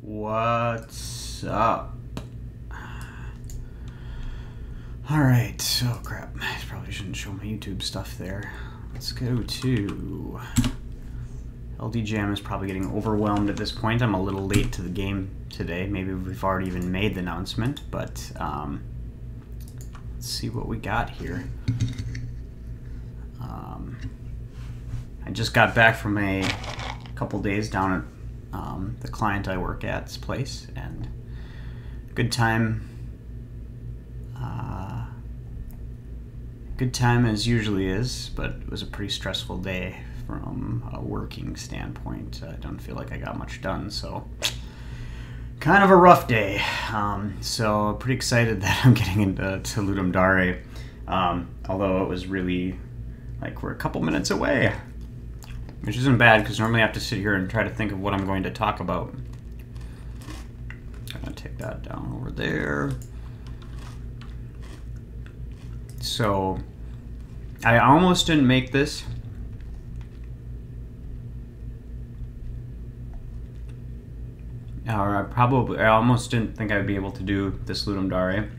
What's up? Alright, oh crap, I probably shouldn't show my YouTube stuff there. Let's go to... LD Jam is probably getting overwhelmed at this point. I'm a little late to the game today. Maybe we've already even made the announcement, but let's see what we got here. I just got back from a couple days down at the client I work at's place, and good time as usually is, but it was a pretty stressful day from a working standpoint. I don't feel like I got much done, so kind of a rough day. So pretty excited that I'm getting into Ludum Dare, although it was really like we're a couple minutes away, which isn't bad because normally I have to sit here and try to think of what I'm going to talk about. I'm gonna take that down over there. So I almost didn't make this. Or I almost didn't think I'd be able to do this Ludum Dare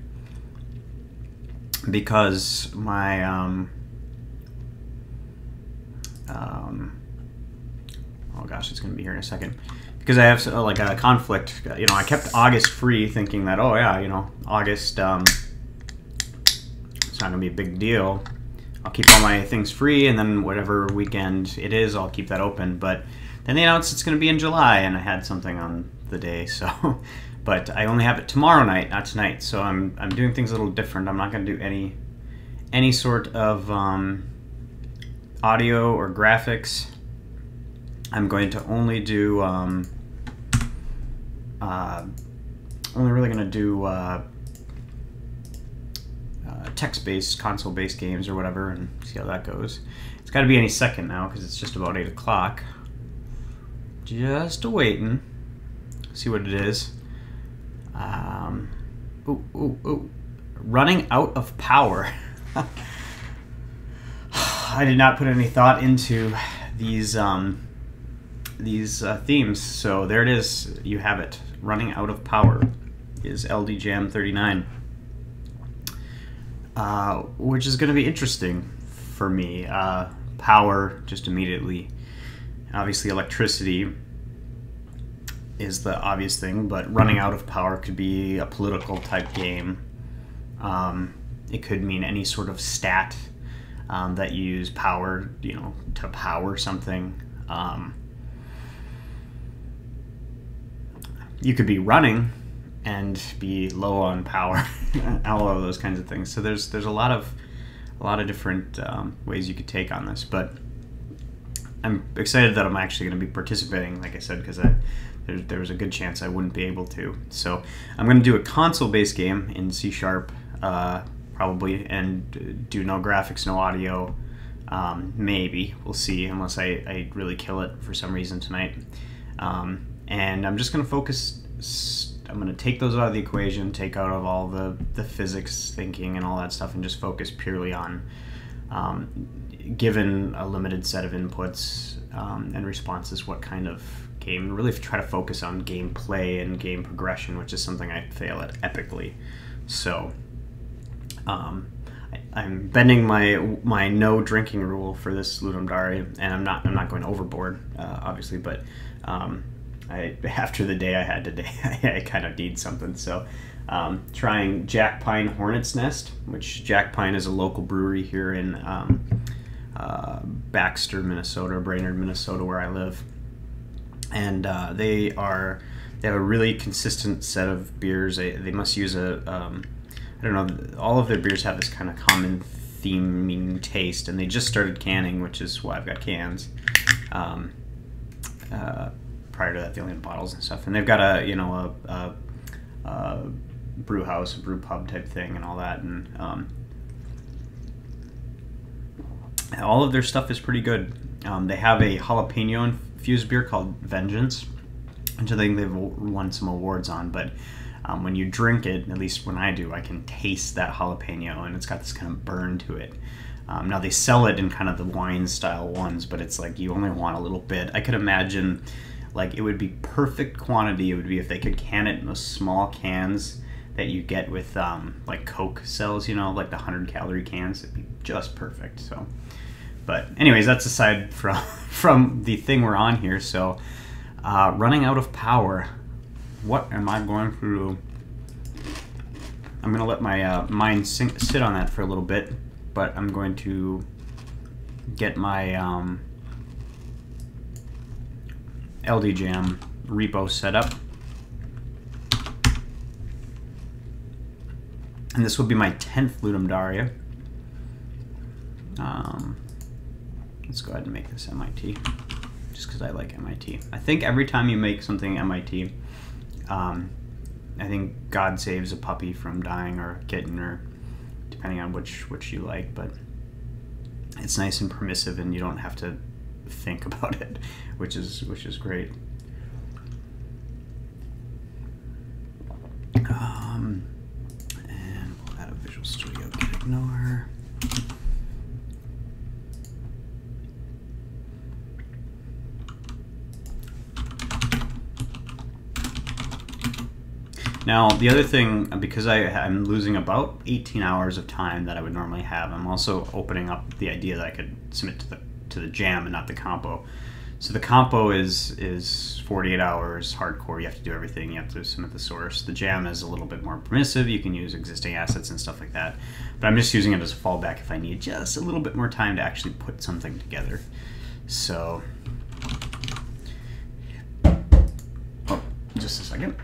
because my oh gosh, it's gonna be here in a second. Because I have like a conflict, you know. I kept August free, thinking that, oh yeah, you know, August, it's not gonna be a big deal. I'll keep all my things free, and then whatever weekend it is, I'll keep that open. But then they announced it's gonna be in July, and I had something on the day, so. But I only have it tomorrow night, not tonight. So I'm doing things a little different. I'm not gonna do any sort of audio or graphics. I'm going to only do only really going to do text-based, console-based games or whatever, and see how that goes. It's got to be any second now because it's just about 8 o'clock. Just waiting. See what it is. Ooh. Running out of power. I did not put any thought into these themes, so there it is. You have it. Running out of power is LD Jam 39, which is going to be interesting for me. Power, just immediately. Obviously, electricity is the obvious thing, but running out of power could be a political type game. It could mean any sort of stat that you use power, you know, to power something. You could be running and be low on power, all of those kinds of things. So there's a lot of different ways you could take on this, but I'm excited that I'm actually going to be participating, like I said, because there was a good chance I wouldn't be able to. So I'm going to do a console-based game in C#, probably, and do no graphics, no audio. Maybe we'll see, unless I really kill it for some reason tonight. And I'm just going to focus. I'm going to take those out of the equation, take out of all the physics thinking and all that stuff, and just focus purely on, given a limited set of inputs and responses, what kind of game. Really try to focus on gameplay and game progression, which is something I fail at epically. So I'm bending my no drinking rule for this Ludum Dare, and I'm not going overboard, obviously, but after the day I had today, I kind of need something. So trying Jack Pine Hornet's Nest, which Jack Pine is a local brewery here in Baxter, Minnesota, Brainerd, Minnesota, where I live, and they have a really consistent set of beers. They must use I don't know, all of their beers have this kind of common theming taste, and they just started canning, which is why I've got cans. Prior to that, they only had bottles and stuff, and they've got a brew house, a brew pub type thing, and all that, and all of their stuff is pretty good. They have a jalapeno infused beer called Vengeance, which I think they've won some awards on, but when you drink it, at least when I do, I can taste that jalapeno, and it's got this kind of burn to it. Now they sell it in kind of the wine style ones, but it's like you only want a little bit. I could imagine Like, it would be perfect quantity. It would be if they could can it in those small cans that you get with like Coke sells, you know, like the 100-calorie cans. It'd be just perfect. So, but anyways, that's aside from the thing we're on here. So, running out of power. What am I going to do? I'm going to let my mind sit on that for a little bit, but I'm going to get my LD Jam repo set up. And this will be my 10th Ludum Dare. Let's go ahead and make this MIT, just because I like MIT. I think every time you make something MIT, I think God saves a puppy from dying, or a kitten, or depending on which you like. But it's nice and permissive, and you don't have to think about it, which is great. And we'll add a Visual Studio Git ignore. Now, the other thing, because I'm losing about 18 hours of time that I would normally have, I'm also opening up the idea that I could submit to the jam and not the compo. So the compo is 48 hours hardcore. You have to do everything. You have to submit the source. The jam is a little bit more permissive. You can use existing assets and stuff like that. But I'm just using it as a fallback if I need just a little bit more time to actually put something together. So, oh, just a second.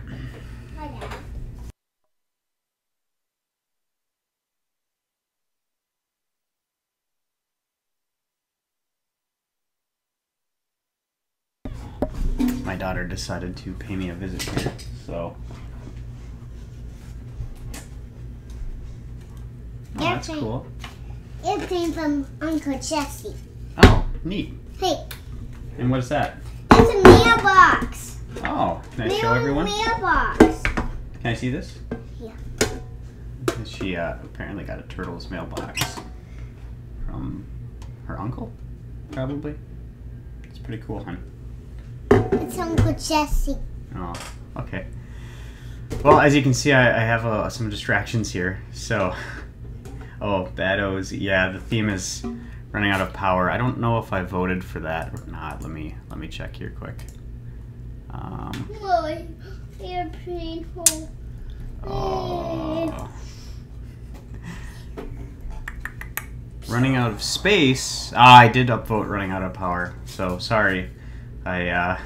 My daughter decided to pay me a visit here, so. Oh, that's cool. It came from Uncle Jesse. Oh, neat. Hey. And what is that? It's a mailbox. Oh, can I show everyone? Mailbox. Can I see this? Yeah. She apparently got a turtle's mailbox from her uncle, probably. It's pretty cool, huh? It's Uncle Jesse. Oh, okay. Well, as you can see, I have some distractions here. So, oh, Bad O's. Yeah, the theme is running out of power. I don't know if I voted for that or not. Let me check here quick. Boy, you're painful. Oh. Running out of space. I did upvote running out of power. So sorry. I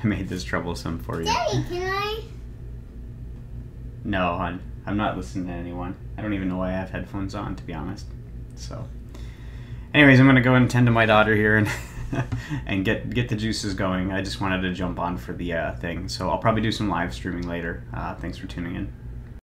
made this troublesome for you. Daddy, can I? No, hon. I'm not listening to anyone. I don't even know why I have headphones on, to be honest. So, anyways, I'm gonna go and tend to my daughter here and and get the juices going. I just wanted to jump on for the thing, so I'll probably do some live streaming later. Thanks for tuning in.